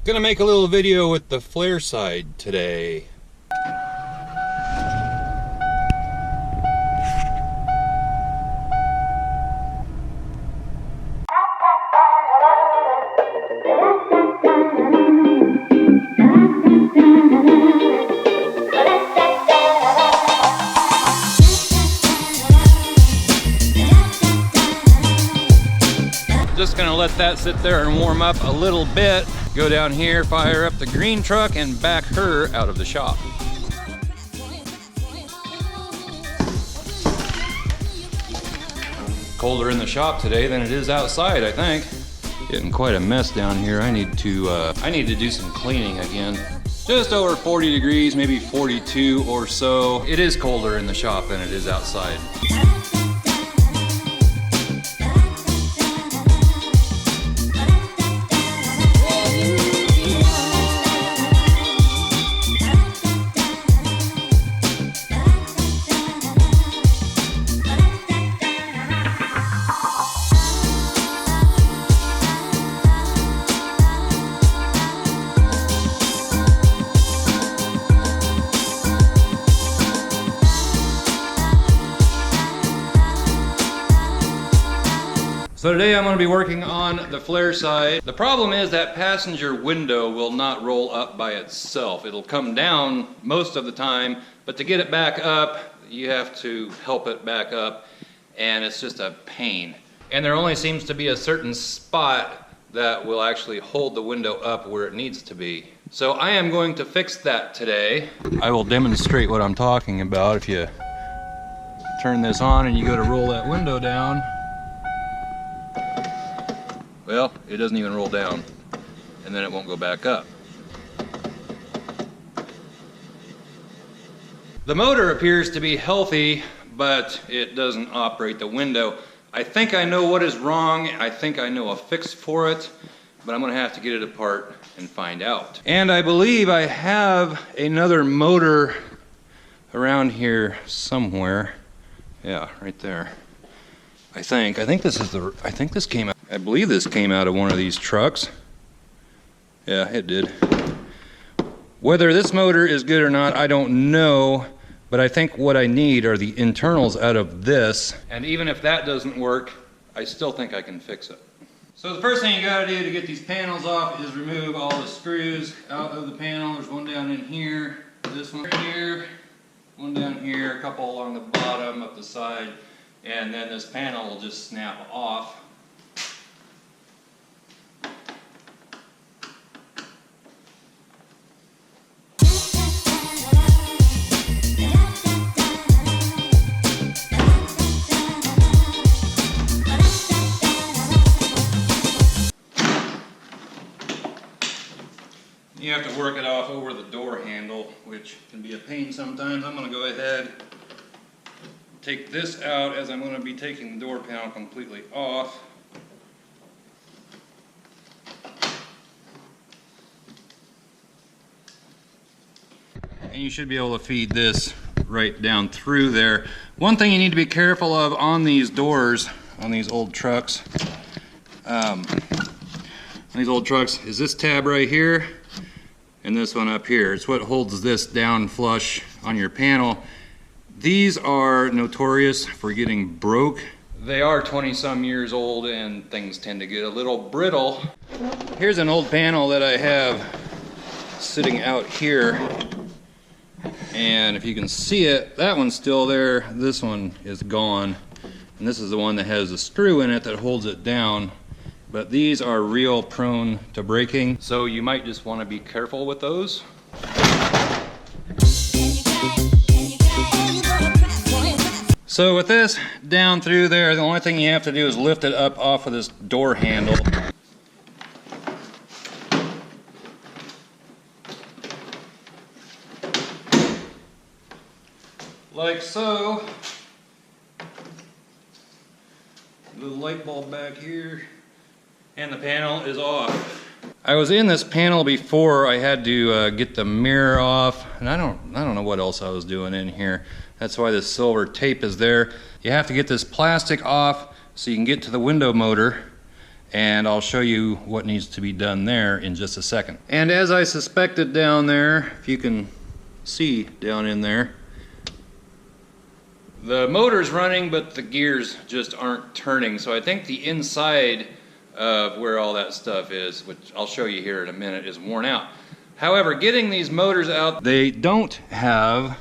Gonna make a little video with the Flareside today. Just gonna let that sit there and warm up a little bit. Go down here, fire up the green truck, and back her out of the shop. Colder in the shop today than it is outside, I think. Getting quite a mess down here. I need to do some cleaning again. Just over 40 degrees, maybe 42 or so. It is colder in the shop than it is outside. So today I'm going to be working on the Flareside. The problem is that passenger window will not roll up by itself. It'll come down most of the time, but to get it back up, you have to help it back up, and it's just a pain. And there only seems to be a certain spot that will actually hold the window up where it needs to be. So I am going to fix that today. I will demonstrate what I'm talking about. If you turn this on and you go to roll that window down, well, it doesn't even roll down, and then it won't go back up. The motor appears to be healthy, but it doesn't operate the window. I think I know what is wrong. I think I know a fix for it, but I'm gonna have to get it apart and find out. And I believe I have another motor around here somewhere. Yeah, right there. I think this came out. I believe this came out of one of these trucks. Yeah, it did. Whether this motor is good or not, I don't know, but I think what I need are the internals out of this. And even if that doesn't work, I still think I can fix it. So the first thing you gotta do to get these panels off is remove all the screws out of the panel. There's one down in here, this one here, one down here, a couple along the bottom, up the side, and then this panel will just snap off. You have to work it off over the door handle, which can be a pain sometimes. I'm going to go ahead and take this out, as I'm going to be taking the door panel completely off. And you should be able to feed this right down through there. One thing you need to be careful of on these doors, on these old trucks, is this tab right here and this one up here. It's what holds this down flush on your panel. These are notorious for getting broke. They are 20-some years old and things tend to get a little brittle. Here's an old panel that I have sitting out here. And if you can see it, that one's still there. This one is gone. And this is the one that has a screw in it that holds it down. But these are real prone to breaking, so you might just want to be careful with those. So with this down through there, the only thing you have to do is lift it up off of this door handle. Like so. Little light bulb back here. And the panel is off. I was in this panel before. I had to get the mirror off, and I don't know what else I was doing in here. That's why this silver tape is there. You have to get this plastic off so you can get to the window motor, and I'll show you what needs to be done there in just a second. And as I suspected down there, if you can see down in there, the motor's running, but the gears just aren't turning. So I think the inside of where all that stuff is, which I'll show you here in a minute, is worn out. However, getting these motors out, they don't have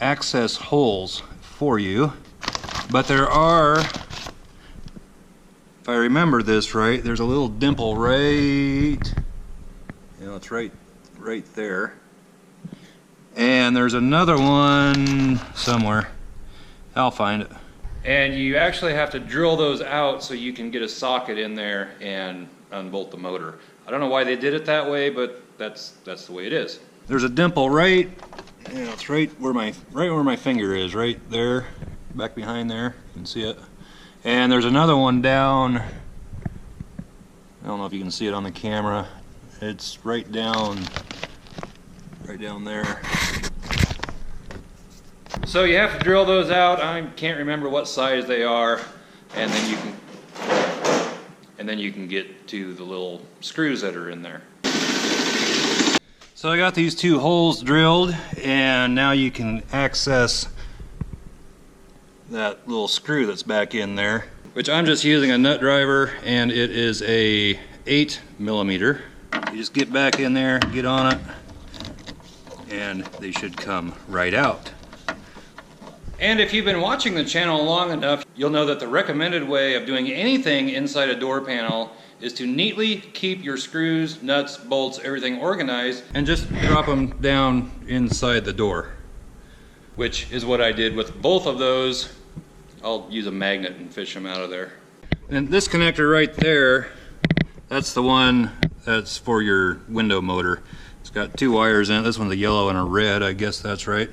access holes for you, but there are, if I remember this right, there's a little dimple right, it's right there. And there's another one somewhere. I'll find it. And you actually have to drill those out so you can get a socket in there and unbolt the motor. I don't know why they did it that way, but that's the way it is. There's a dimple right, it's right where my finger is, right there, back behind there. You can see it. And there's another one down. I don't know if you can see it on the camera. It's right down there. So you have to drill those out. I can't remember what size they are, and then you can get to the little screws that are in there. So I got these two holes drilled, and now you can access that little screw that's back in there, which I'm just using a nut driver, and it is a 8mm. You just get back in there, get on it, and they should come right out. And if you've been watching the channel long enough, you'll know that the recommended way of doing anything inside a door panel is to neatly keep your screws, nuts, bolts, everything organized, and just drop them down inside the door, which is what I did with both of those. I'll use a magnet and fish them out of there. And this connector right there, that's the one that's for your window motor. It's got two wires in it. This one's a yellow and a red, I guess that's right.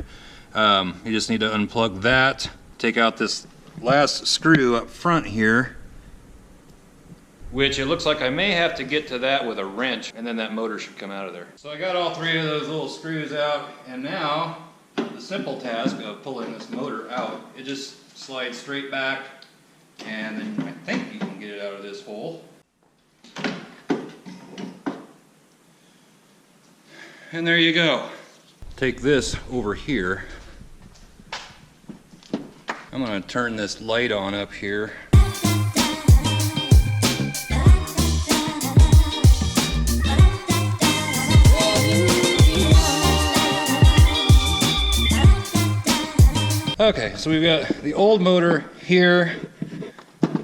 You just need to unplug that, take out this last screw up front here, which it looks like I may have to get to that with a wrench, and then that motor should come out of there. So I got all three of those little screws out, and now the simple task of pulling this motor out, it just slides straight back, and then I think you can get it out of this hole. And there you go. Take this over here. I'm going to turn this light on up here. Okay, so we've got the old motor here.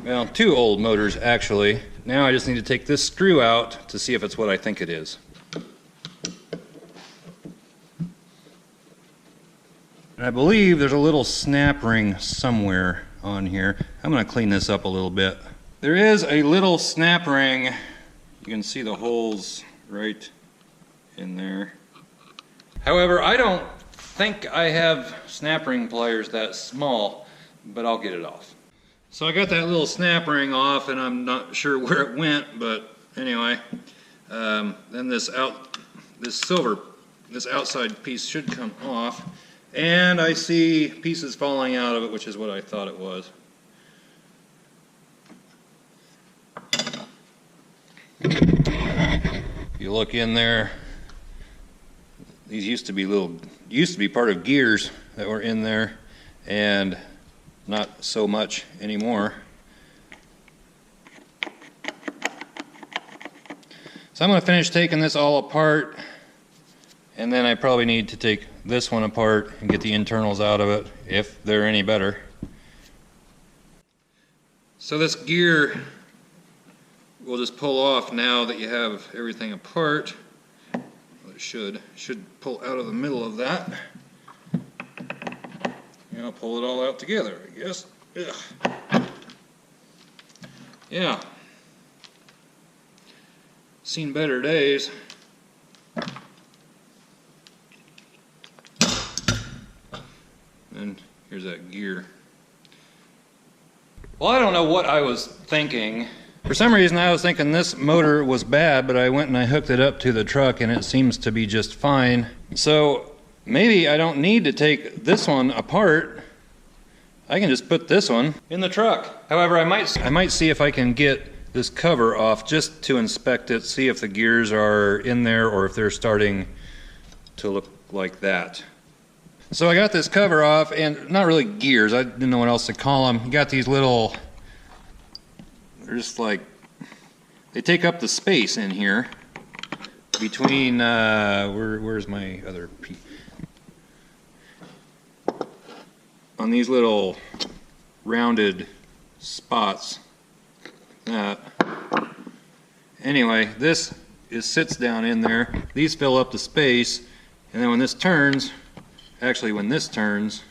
Well, two old motors actually. Now I just need to take this screw out to see if it's what I think it is. And I believe there's a little snap ring somewhere on here. I'm going to clean this up a little bit. There is a little snap ring. You can see the holes right in there. However, I don't think I have snap ring pliers that small, but I'll get it off. So I got that little snap ring off, and I'm not sure where it went, but anyway, then this outside piece should come off. And I see pieces falling out of it, which is what I thought it was. If you look in there, these used to be part of gears that were in there, and not so much anymore. So I'm going to finish taking this all apart, and then I probably need to take this one apart and get the internals out of it, if they're any better. So this gear will just pull off now that you have everything apart. Well, it should pull out of the middle of that. And I'll pull it all out together, I guess. Ugh. Yeah. Seen better days. And here's that gear. Well, I don't know what I was thinking. For some reason I was thinking this motor was bad, but I went and I hooked it up to the truck and it seems to be just fine. So maybe I don't need to take this one apart. I can just put this one in the truck. However, I might see if I can get this cover off just to inspect it, see if the gears are in there or if they're starting to look like that. So I got this cover off, and not really gears, I didn't know what else to call them. You got these little, they're just like, they take up the space in here between, where's my other piece? On these little rounded spots. Anyway, this sits down in there. These fill up the space, and then when this turns, actually when this turns,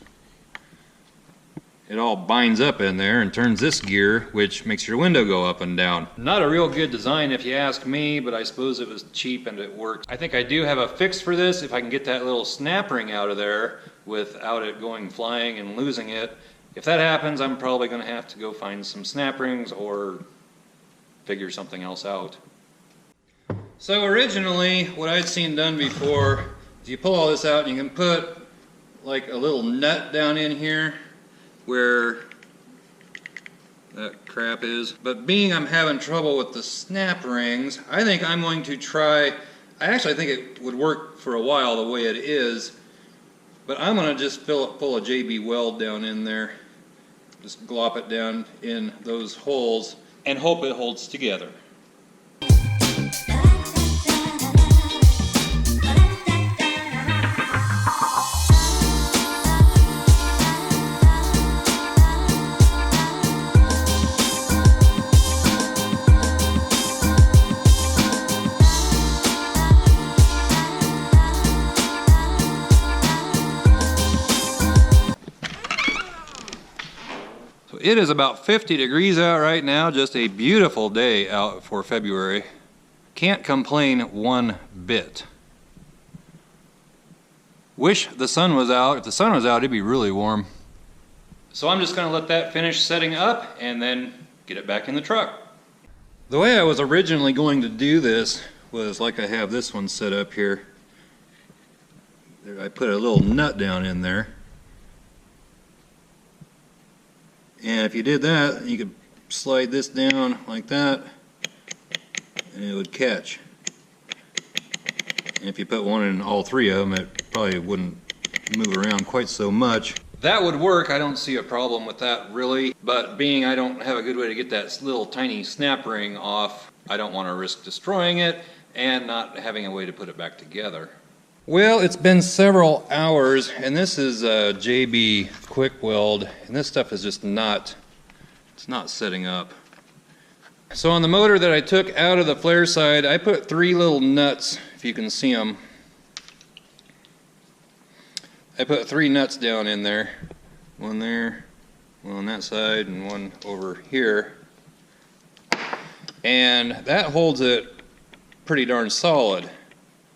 it all binds up in there and turns this gear, which makes your window go up and down. Not a real good design if you ask me, but I suppose it was cheap and it works. I think I do have a fix for this if I can get that little snap ring out of there without it going flying and losing it. If that happens, I'm probably going to have to go find some snap rings or figure something else out. So originally, what I'd seen done before is you pull all this out and you can put like a little nut down in here where that crap is. But being I'm having trouble with the snap rings, I think I'm going to try, I actually think it would work for a while the way it is, but I'm going to just pull a JB weld down in there. Just glop it down in those holes and hope it holds together. It is about 50 degrees out right now, just a beautiful day out for February. Can't complain one bit. Wish the sun was out. If the sun was out, it'd be really warm. So I'm just going to let that finish setting up and then get it back in the truck. The way I was originally going to do this was like I have this one set up here. I put a little nut down in there. And if you did that, you could slide this down like that, and it would catch. And if you put one in all three of them, it probably wouldn't move around quite so much. That would work. I don't see a problem with that really, but being I don't have a good way to get that little tiny snap ring off, I don't want to risk destroying it and not having a way to put it back together. Well, it's been several hours, and this is a JB quick weld, and this stuff is just it's not setting up. So on the motor that I took out of the Flareside, I put 3 little nuts, if you can see them. I put 3 nuts down in there. One there, one on that side, and one over here. And that holds it pretty darn solid.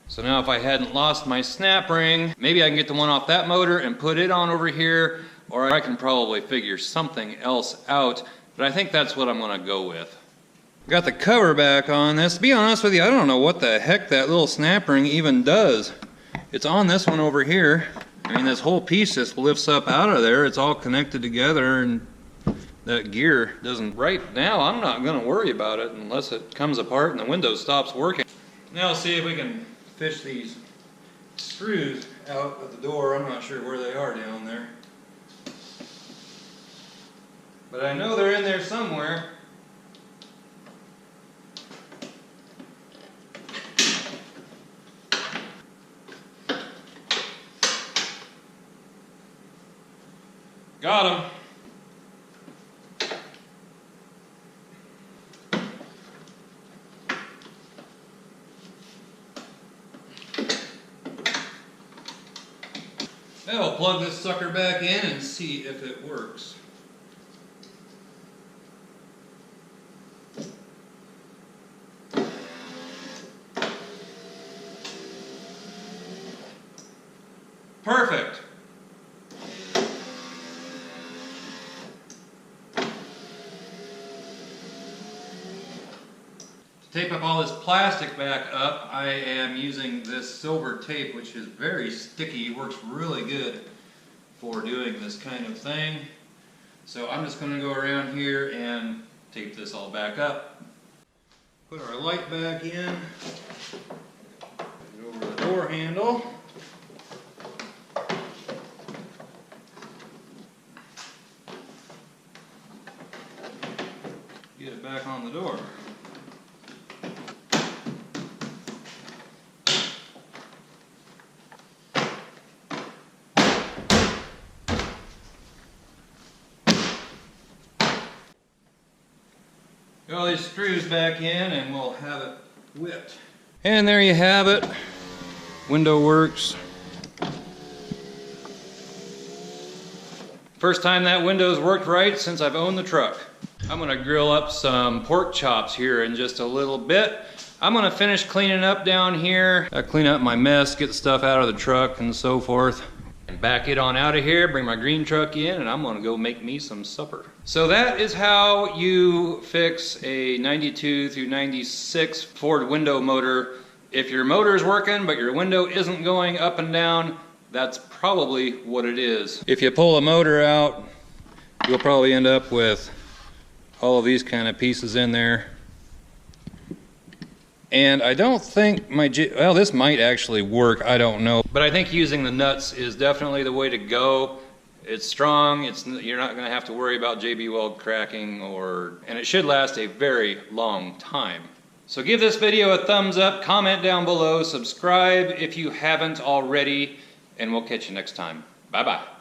So now if I hadn't lost my snap ring, maybe I can get the one off that motor and put it on over here, or I can probably figure something else out, but I think that's what I'm going to go with. Got the cover back on this. To be honest with you, I don't know what the heck that little snap ring even does. It's on this one over here. I mean, this whole piece just lifts up out of there. It's all connected together, and that gear doesn't. Right now, I'm not going to worry about it unless it comes apart and the window stops working. Now let's see if we can fish these screws out of the door. I'm not sure where they are down there, but I know they're in there somewhere. Got them. Now we'll plug this sucker back in and see if it works. Perfect. To tape up all this plastic back up, I am using this silver tape, which is very sticky. It works really good for doing this kind of thing. So I'm just going to go around here and tape this all back up. Put our light back in. Put it over the door handle. Get it back on the door. Get all these screws back in and we'll have it whipped. And there you have it. Window works. First time that window's worked right since I've owned the truck. I'm gonna grill up some pork chops here in just a little bit. I'm gonna finish cleaning up down here. Clean up my mess, get the stuff out of the truck and so forth. And back it on out of here, bring my green truck in, and I'm gonna go make me some supper. So that is how you fix a 92 through 96 Ford window motor. If your motor is working, but your window isn't going up and down, that's probably what it is. If you pull a motor out, you'll probably end up with all of these kind of pieces in there. And I don't think well, this might actually work, I don't know. But I think using the nuts is definitely the way to go. It's strong, you're not gonna have to worry about JB Weld cracking, and it should last a very long time. So give this video a thumbs up, comment down below, subscribe if you haven't already, and we'll catch you next time. Bye-bye.